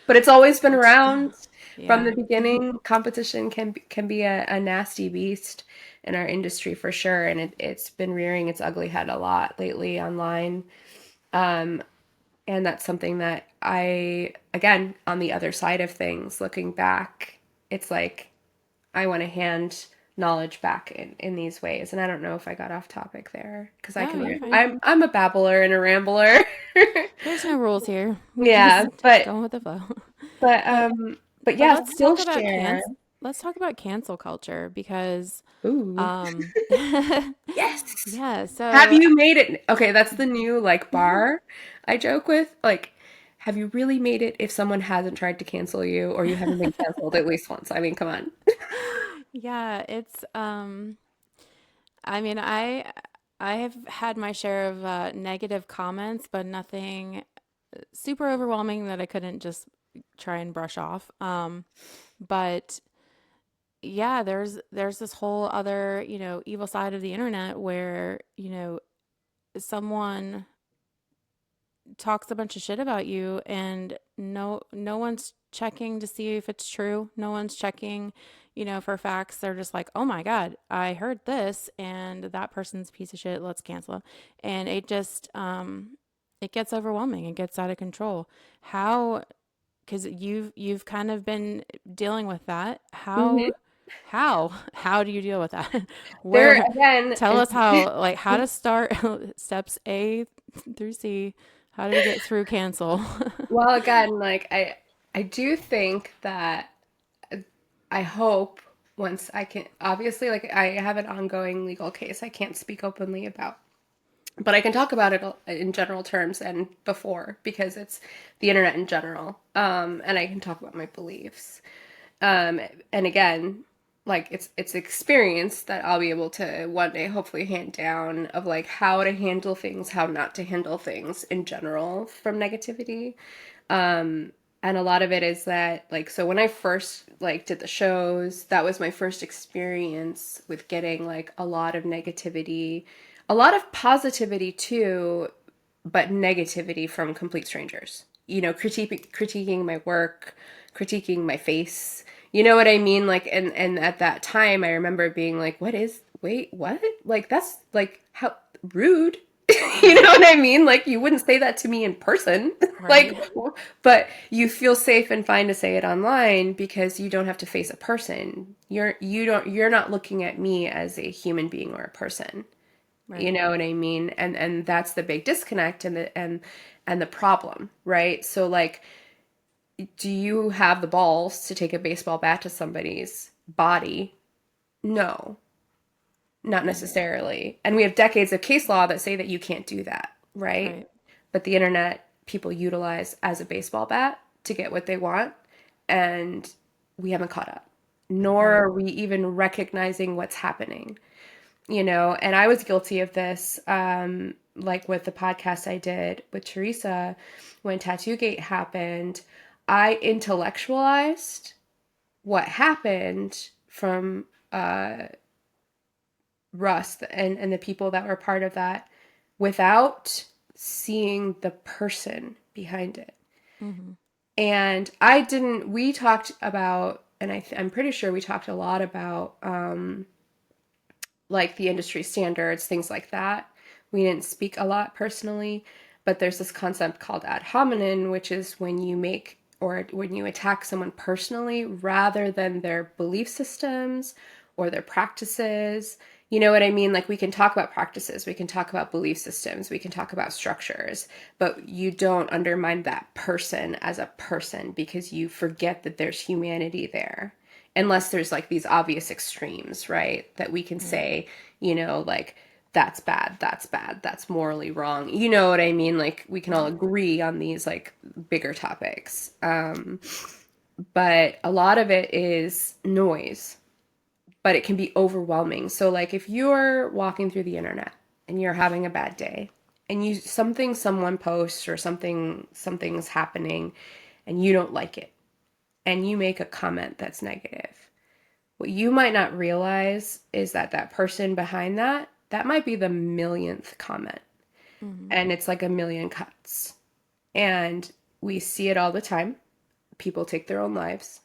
But it's always been Which, around from the yeah. beginning. Competition can be a nasty beast. in our industry for sure, and it's been rearing its ugly head a lot lately online. Um, and that's something that again, on the other side of things, looking back, it's like I want to hand knowledge back in these ways. And I don't know if I got off topic there because No, you're fine. I'm a babbler and a rambler. There's no rules here. We're Yeah, just but going with the flow. but But um but but yeah, still share. let's talk about cancel culture because Ooh. um Yes. yeah, Have so you made it? Okay, that's the new like bar I joke with. Like, have you really made it if someone hasn't tried to cancel you or you haven't been canceled at least once? I mean, come on. yeah, it's I mean, I have had my share of negative comments, but nothing super overwhelming that I couldn't just try and brush off. But yeah, there's this whole other, evil side of the internet where, someone talks a bunch of shit about you and no one's checking to see if it's true. No one's checking, for facts. They're just like, "Oh my God, I heard this and that person's a piece of shit. Let's cancel." And it gets overwhelming. It gets out of control. How Because you've kind of been dealing with that. Hmm. How do you deal with that? There Where again, Tell us how to start steps A through C. How do we get through cancel? well, again, like I do think that I hope once I can obviously like I have an ongoing legal case I can't speak openly about. But I can talk about it in general terms and before because it's the internet in general. And I can talk about my beliefs. Um, and again, like it's experience that I'll be able to one day hopefully hand down of like how to handle things, how not to handle things in general from negativity. Um, and a lot of it is that like so when I first like did the shows, that was my first experience with getting like a lot of negativity, a lot of positivity too, but negativity from complete strangers. You know, critiquing my work, critiquing my face. You know what I mean? Like and at that time I remember being like, wait, what? Like that's like how rude. You know what I mean? Like you wouldn't say that to me in person. Like Right. but you feel safe and fine to say it online because you don't have to face a person. You're not looking at me as a human being or a person. You Right. know what I mean? And that's the big disconnect and the problem, right? So like do you have the balls to take a baseball bat to somebody's body? No, not Right. necessarily. And we have decades of case law that say that you can't do that, right? Right. But the internet people utilize as a baseball bat to get what they want, and we haven't caught up. Nor Right. are we even recognizing what's happening, you know? And I was guilty of this, like with the podcast I did with Teresa when Tattoo Gate happened. I intellectualized what happened from Russ and the people that were part of that without seeing the person behind it. Mm-hmm. And we talked about, and I'm pretty sure we talked a lot about like the industry standards, things like that. We didn't speak a lot personally, but there's this concept called ad hominem, which is when you make or when you attack someone personally rather than their belief systems or their practices. You know what I mean? Like we can talk about practices, we can talk about belief systems, we can talk about structures, but you don't undermine that person as a person because you forget that there's humanity there unless there's like these obvious extremes, right? That we can Right. say, you know, like that's bad, that's morally wrong. You know what I mean? Like we can all Right. agree on these like bigger topics. But a lot of it is noise, but it can be overwhelming. So like if you're walking through the internet and you're having a bad day and someone posts or something's happening and you don't like it and you make a comment that's negative, what you might not realize is that that person behind that might be the millionth comment. Mm-hmm. And it's like a million cuts. And we see it all the time. People take their own lives.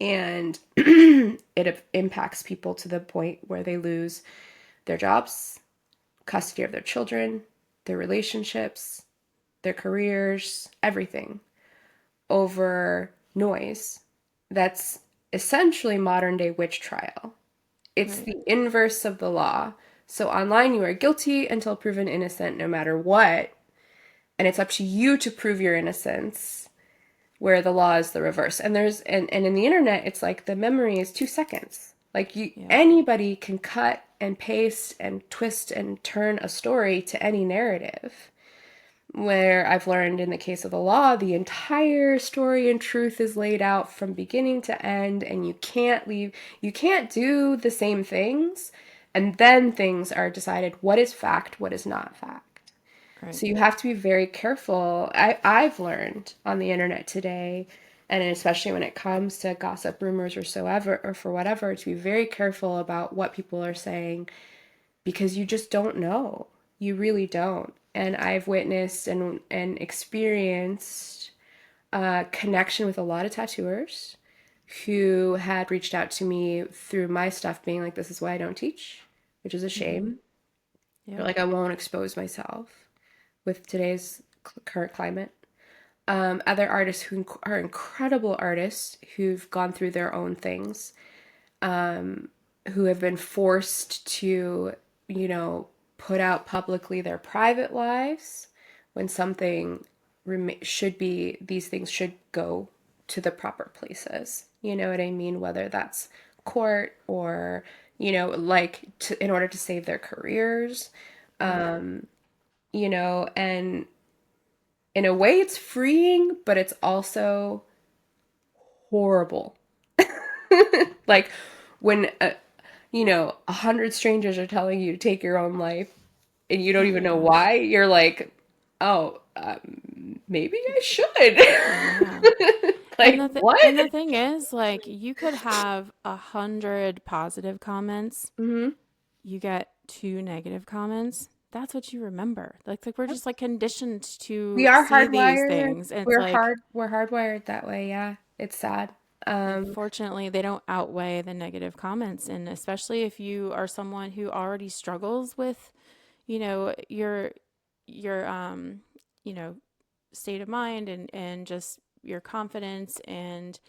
And it impacts people to the point where they lose their jobs, custody of their children, their relationships, their careers, everything over noise. That's essentially modern day witch trial. It's Right. the inverse of the law. So online, you are guilty until proven innocent, no matter what. And it's up to you to prove your innocence, where the law is the reverse. And in the internet, it's like the memory is 2 seconds. Like Yeah. anybody can cut and paste and twist and turn a story to any narrative. Where I've learned in the case of the law, the entire story and truth is laid out from beginning to end, and you can't do the same things, and then things are decided what is fact, what is not fact. Right. So you have to be very careful. I've learned on the internet today, and especially when it comes to gossip, rumors, or so ever, or for whatever, to be very careful about what people are saying because you just don't know. You really don't. And I've witnessed and experienced a connection with a lot of tattooers who had reached out to me through my stuff being like, this is why I don't teach, which is a Mm-hmm. shame. Or Yep. like, I won't expose myself with today's current climate. Other artists who are incredible artists who've gone through their own things, who have been forced to, you know, put out publicly their private lives when something should be, these things should go to the proper places. You know what I mean? Whether that's court or, like in order to save their careers, Right. and in a way it's freeing, but it's also horrible. Like when 100 strangers are telling you to take your own life and you don't Oh my even know gosh. why, you're like, oh, maybe I Yeah. should. Like, And what? the thing is, like, you could have 100 positive comments, Hmm. you get two negative comments. That's what you remember. Like we're just like conditioned We to are see these hardwired. things, and it's like, We're hardwired that way. Yeah, it's sad. Um, unfortunately, they don't outweigh the negative comments, and especially if you are someone who already struggles with, your your you know, state of mind and just your confidence and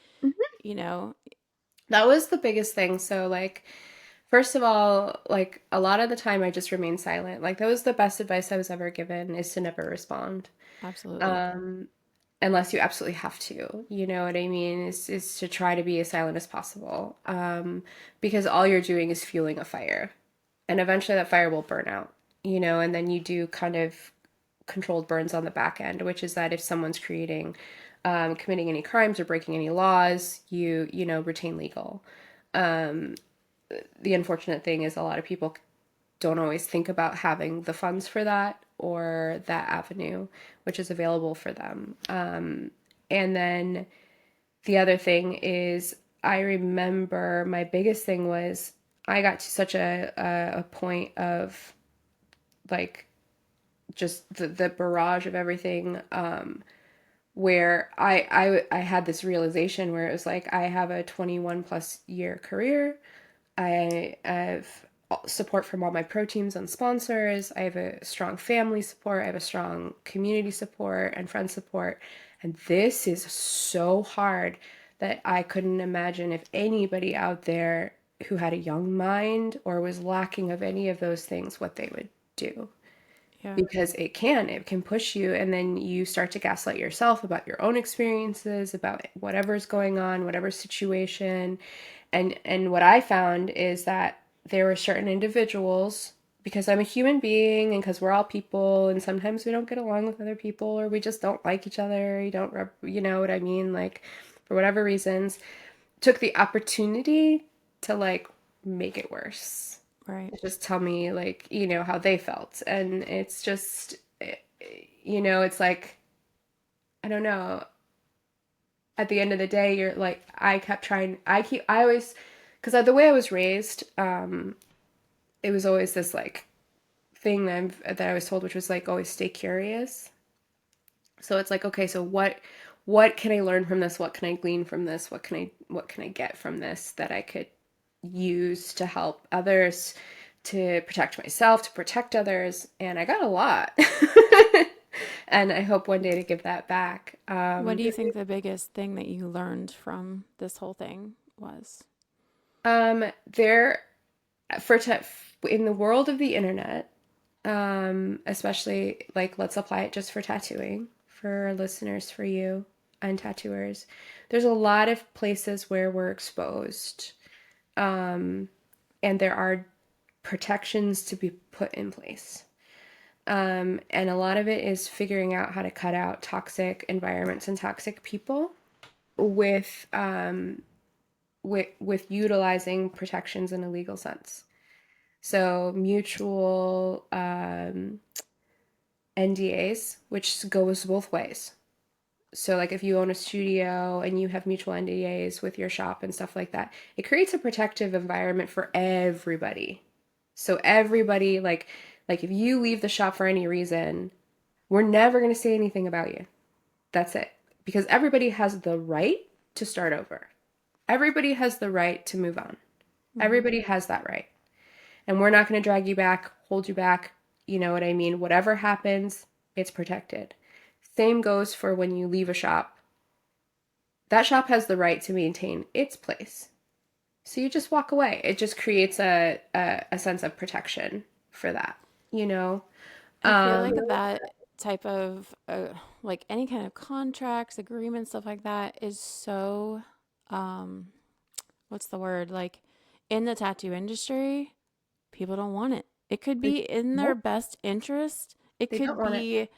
you know, that was the biggest thing. So, like, first of all, like a lot of the time, I just remain silent. Like that was the best advice I was ever given is to never respond. absolutely. Um, unless you absolutely have to. You know what I mean? Is to try to be as silent as possible. Because all you're doing is fueling a fire. And eventually that fire will burn out, and then you do kind of controlled burns on the back end, which is that if someone's committing any crimes or breaking any laws, retain legal. The unfortunate thing is a lot of people don't always think about having the funds for that or that avenue, which is available for them. And then the other thing is, I remember my biggest thing was I got to such a point of like just the barrage of everything, where I had this realization where it was like I have a 21 plus year career. I have support from all my pro teams and sponsors. I have a strong family support. I have a strong community support and friend support. And this is so hard that I couldn't imagine if anybody out there who had a young mind or was lacking of any of those things, what they would do. Yeah. Because it can push you, and then you start to gaslight yourself about your own experiences, about whatever's going on, whatever situation. And what I found is that there were certain individuals, because I'm a human being and because we're all people and sometimes we don't get along with other people or we just don't like each other, you know what I mean, like for whatever reasons, took the opportunity to like make it worse, Right. just tell me like how they felt. And it's just it's like, I don't know, at the end of the day you're like, I always, because the way I was raised, it was always this like thing that I was told, which was like always stay curious. So it's like, okay, so what can I learn from this? What can I glean from this? What can I get from this that I could use to help others, to protect myself, to protect others? And I got a lot. And I hope one day to give that back. What do you think the biggest thing that you learned from this whole thing was? There for in the world of the internet, especially like let's apply it just for tattooing for our listeners, for you and tattooers. There's a lot of places where we're exposed, um, and there are protections to be put in place. And a lot of it is figuring out how to cut out toxic environments and toxic people with with utilizing protections in a legal sense. So mutual NDAs, which goes both ways. So like if you own a studio and you have mutual NDAs with your shop and stuff like that, it creates a protective environment for everybody. So everybody like if you leave the shop for any reason, we're never going to say anything about you. That's it. Because everybody has the right to start over. Everybody has the right to move on. Mm-hmm. Everybody has that right. And we're not going to drag you back, hold you back. You know what I mean? Whatever happens, it's protected. Same goes for when you leave a shop. That shop has the right to maintain its place. So you just walk away. It just creates a sense of protection for that, you know? I feel Um, like that type of like any kind of contracts, agreements, stuff like that is so um what's the word? Like in the tattoo industry, people don't want it. It could they, be in their nope, best interest. It they don't could want it. be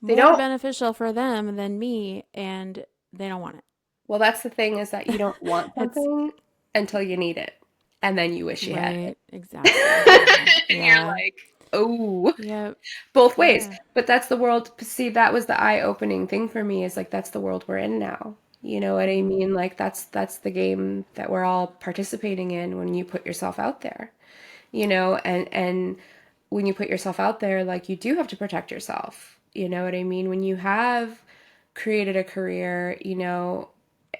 They more don't. beneficial for them than me, and they don't want Well, that's the thing is that you it. don't want It's something until you need it. And then you wish you had right, it. exactly. Yeah. And you're Yeah. like, oh. Yep. Both ways. Yeah. But that's the world. See, that was the eye-opening thing for me is like that's the world we're in now. You know what I Mm-hmm. mean? Like that's the game that we're all participating in when you put yourself out there. You know, and when you put yourself out there, like you do have to protect yourself. You know what I mean? When you have created a career, you know,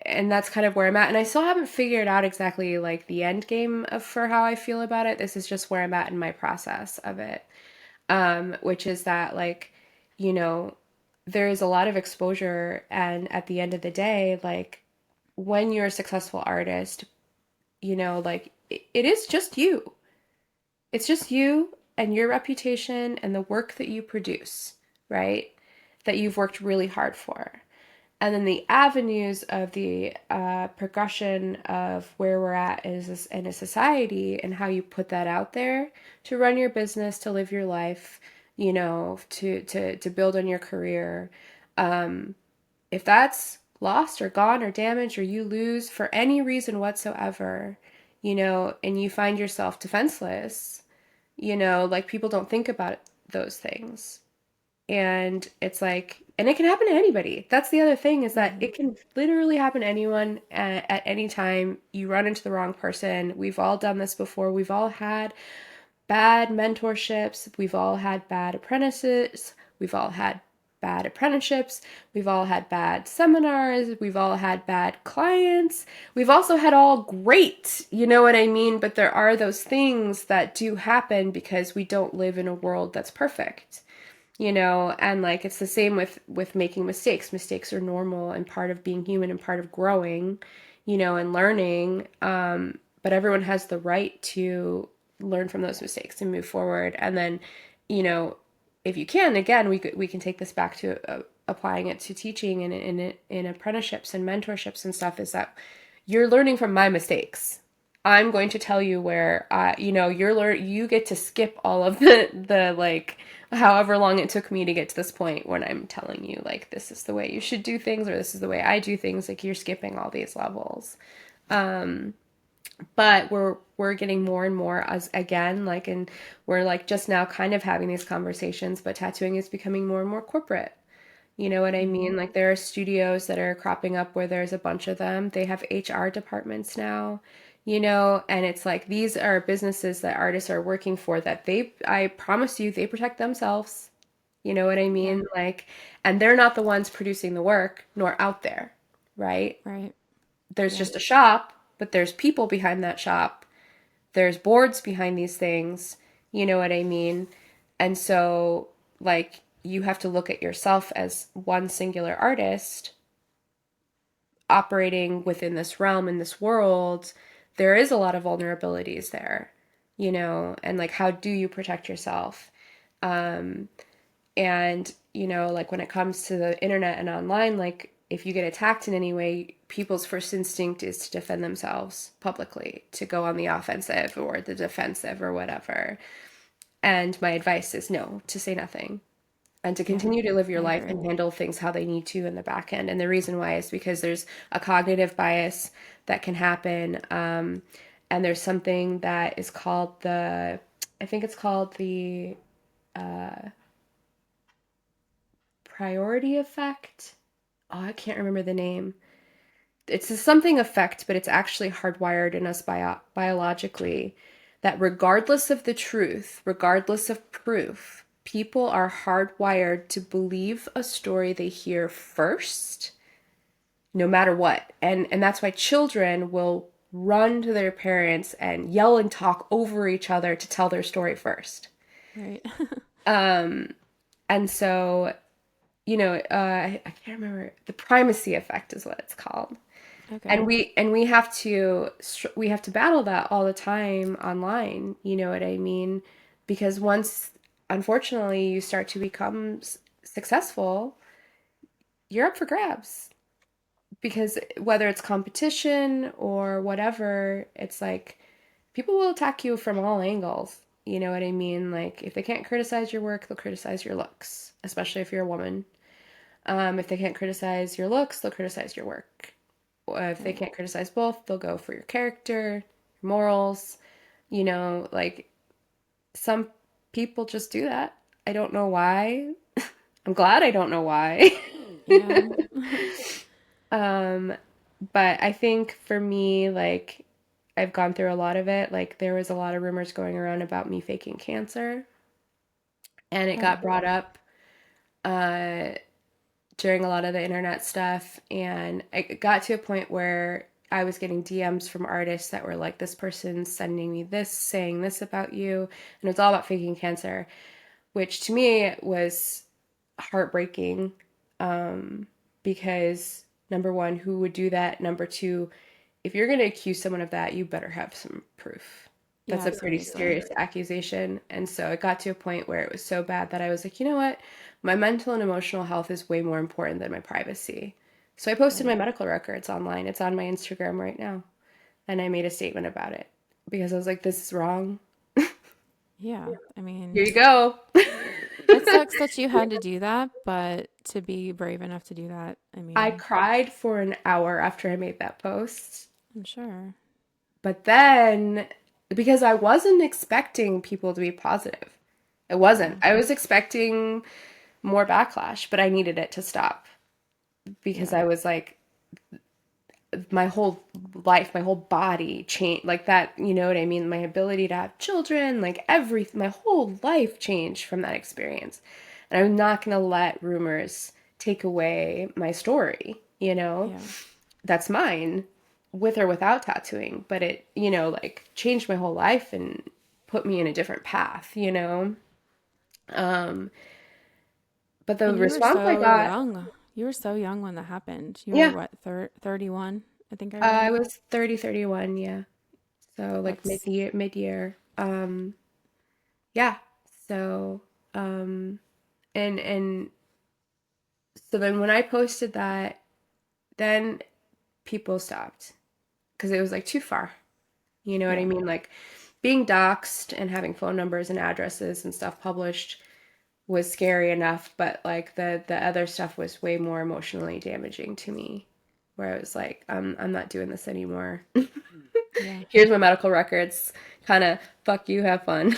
and that's kind of where I'm at. And I still haven't figured out exactly like the end game of for how I feel about it. This is just where I'm at in my process of it, which is that like, you know, there is a lot of exposure, and at the end of the day, like when you're a successful artist, you know, like it is just you. It's just you and your reputation and the work that you produce, right? That you've worked really hard for. And then the avenues of the progression of where we're at is in a society and how you put that out there to run your business, to live your life, you know, to build on your career. If that's lost or gone or damaged or you lose for any reason whatsoever, you know, and you find yourself defenseless, you know, like people don't think about those things. And it's like, and it can happen to anybody. That's the other thing is that Mm-hmm. it can literally happen to anyone at any time. You run into the wrong person. We've all done this before. We've all had bad mentorships. We've all had bad apprentices. We've all had bad apprenticeships. We've all had bad seminars. We've all had bad clients. We've also had all great, you know what I mean? But there are those things that do happen because we don't live in a world that's perfect, you know, and like it's the same with making mistakes. Mistakes are normal and part of being human and part of growing, you know, and learning. But everyone has the right to learn from those mistakes and move forward. And then, you know, if you can, again, we can take this back to applying it to teaching and in apprenticeships and mentorships and stuff. Is that you're learning from my mistakes. I'm going to tell you where, you know, you get to skip all of the like, however long it took me to get to this point when I'm telling you, like, this is the way you should do things, or this is the way I do things. Like, you're skipping all these levels. Um, but we're getting more and more as again, like, and we're like just now kind of having these conversations, but tattooing is becoming more and more corporate. You know what I Mm-hmm. mean? Like there are studios that are cropping up where there's a bunch of them. They have HR departments now, you know, and it's like these are businesses that artists are working for that I promise you, they protect themselves. You know what I Yeah. mean? Like, and they're not the ones producing the work nor out there, right? Right. There's Yeah. just a shop, but there's people behind that shop. There's boards behind these things. You know what I mean? And so, like, you have to look at yourself as one singular artist operating within this realm in this world. There is a lot of vulnerabilities there, you know, and like, how do you protect yourself? Um, and, you know, like when it comes to the internet and online, like if you get attacked in any way, people's first instinct is to defend themselves publicly, to go on the offensive or the defensive or whatever. And my advice is no, to say nothing and to Yeah. continue to live your I life agree. and handle things how they need to in the back end. And the reason why is because there's a cognitive bias that can happen. And there's something that is called I think it's called the priority effect. Oh, I can't remember the name. It's a something effect, but it's actually hardwired in us biologically that regardless of the truth, regardless of proof, people are hardwired to believe a story they hear first, no matter what. And that's why children will run to their parents and yell and talk over each other to tell their story first. Right. And so, you know, I can't remember, the primacy effect is what it's called. Okay. And we have to battle that all the time online, you know what I mean? Because once, unfortunately, you start to become successful, you're up for grabs. Because whether it's competition or whatever, it's like people will attack you from all angles. You know what I mean? Like if they can't criticize your work, they'll criticize your looks, especially if you're a woman. If they can't criticize your looks, they'll criticize your work. If they Right. can't criticize both, they'll go for your character, your morals. You know, like some people just do that. I don't know why. I'm glad I don't know why. Yeah. um, but I think for me, like, I've gone through a lot of it. Like, there was a lot of rumors going around about me faking cancer, and it got Oh. brought up uh, during a lot of the internet stuff. And it got to a point where I was getting DMs from artists that were like, this person's sending me this, saying this about you. And it's all about faking cancer, which to me was heartbreaking because number one, who would do that? Number two, if you're going to accuse someone of that, you better have some proof. That's Yeah, a pretty seriously. serious accusation. And so it got to a point where it was so bad that I was like, you know what? My mental and emotional health is way more important than my privacy. So I posted my Right. medical records online. It's on my Instagram right now. And I made a statement about it because I was like, this is wrong. Yeah. I Here mean, you go. it sucks that you had to do that, but to be brave enough to do that, I I mean, cried for an hour after I made that post. I'm sure. But then, because I wasn't expecting people to be positive, it wasn't. Yeah. I was expecting more backlash, but I needed it to stop because Yeah. I was like, my whole life, my whole body changed like that. You know what I mean? My ability to have children, like my whole life changed from that experience. And I'm not going to let rumors take away my story, you know? Yeah. That's mine with or without tattooing, but it, you know, like changed my whole life and put me in a different path, you know? Um, but the And you were response I so got, young. You were so young when that happened. You were yeah, what, 31? I think I I read. was 30, 31, yeah. So like That's, mid-year. Yeah. So, um, and so then when I posted that, then people stopped because it was like too far. You know what I yeah. mean? Like being doxxed and having phone numbers and addresses and stuff published was scary enough, but like the other stuff was way more emotionally damaging to me, where I was like, I'm not doing this anymore. Yeah. Here's my medical records. Kind of fuck you, have fun.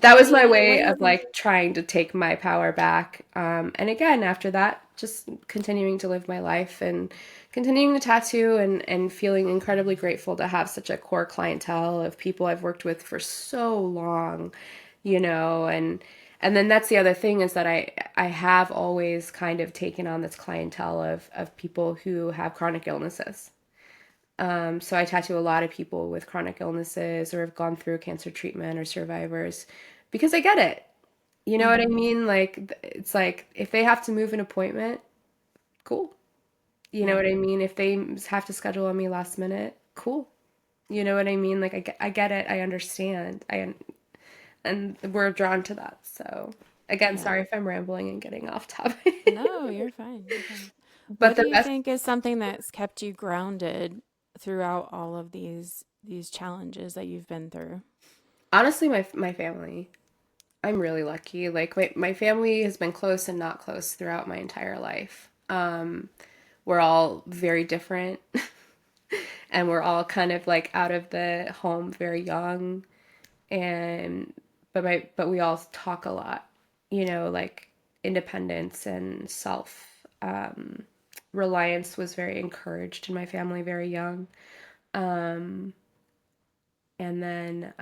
That I was my mean, way of when, like trying to take my power back. And again, after that, just continuing to live my life and continuing to tattoo and feeling incredibly grateful to have such a core clientele of people I've worked with for so long, And then that's the other thing is that I have always kind of taken on this clientele of people who have chronic illnesses. So I tattoo a lot of people with chronic illnesses or have gone through cancer treatment or survivors because I get it. You know what I Mm-hmm. mean? Like it's like if they have to move an appointment, cool. You know Yeah. what I mean? If they have to schedule on me last minute, cool. You know what I mean? Like I get it. I understand. And we're drawn to that. So again, Yeah. sorry if I'm rambling and getting off topic. No, you're fine. You're fine. But What do the you best, think is something that's kept you grounded throughout all of these challenges that you've been through? honestly, my family. I'm really lucky. Like my family has been close and not close throughout my entire life. We're all very different and we're all kind of like out of the home very young and but we all talk a lot, like independence and self reliance was very encouraged in my family very young. Um, and then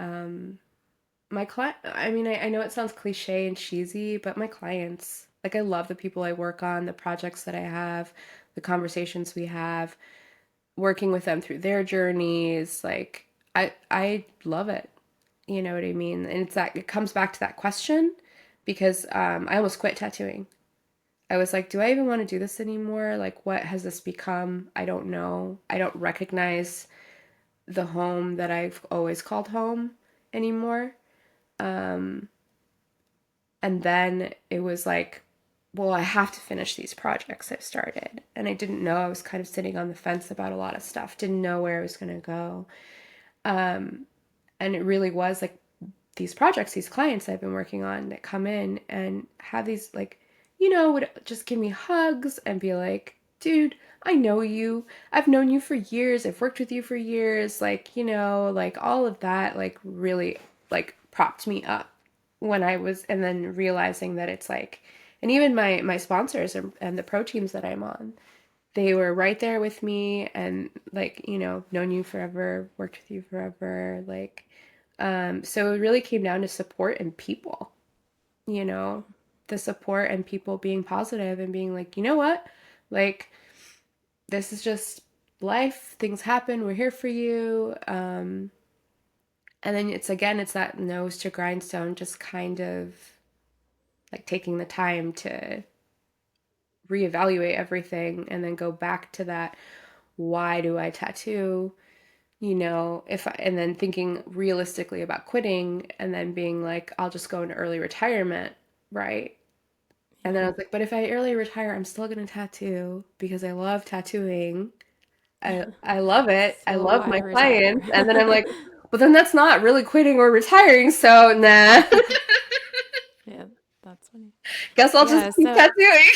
my client, I mean, I know it sounds cliche and cheesy, but my clients, like I love the people I work on, the projects that I have, the conversations we have, working with them through their journeys. Like I love it. You know what I mean? And it's that it comes back to that question because I almost quit tattooing. I was like, do I even want to do this anymore? Like, what has this become? I don't know. I don't recognize the home that I've always called home anymore. Um, and then it was like, well, I have to finish these projects I've started. And I didn't know. I was kind of sitting on the fence about a lot of stuff, didn't know where I was going to go. Um, and it really was like these projects, these clients I've been working on that come in and have these like, would just give me hugs and be like, dude, I know you. I've known you for years. I've worked with you for years. Like, like all of that, like really like propped me up when I was, and then realizing that it's like, and even my sponsors and the pro teams that I'm on, they were right there with me and like, known you forever, worked with you forever, like so it really came down to support and people, you know, the support and people being positive and being like, you know what? Like, this is just life. Things happen. We're here for you. And then it's again, it's that nose to grindstone, just kind of like taking the time to reevaluate everything and then go back to that. Why do I tattoo? If I, and then thinking realistically about quitting and then being like, I'll just go into early retirement, right? And then Yeah. I was like, but if I early retire, I'm still gonna tattoo because I love tattooing. I love it. I So love why my retire? clients. And then I'm like, but then that's not really quitting or retiring, so nah. Yeah, that's funny. Guess I'll just Yeah, keep so tattooing.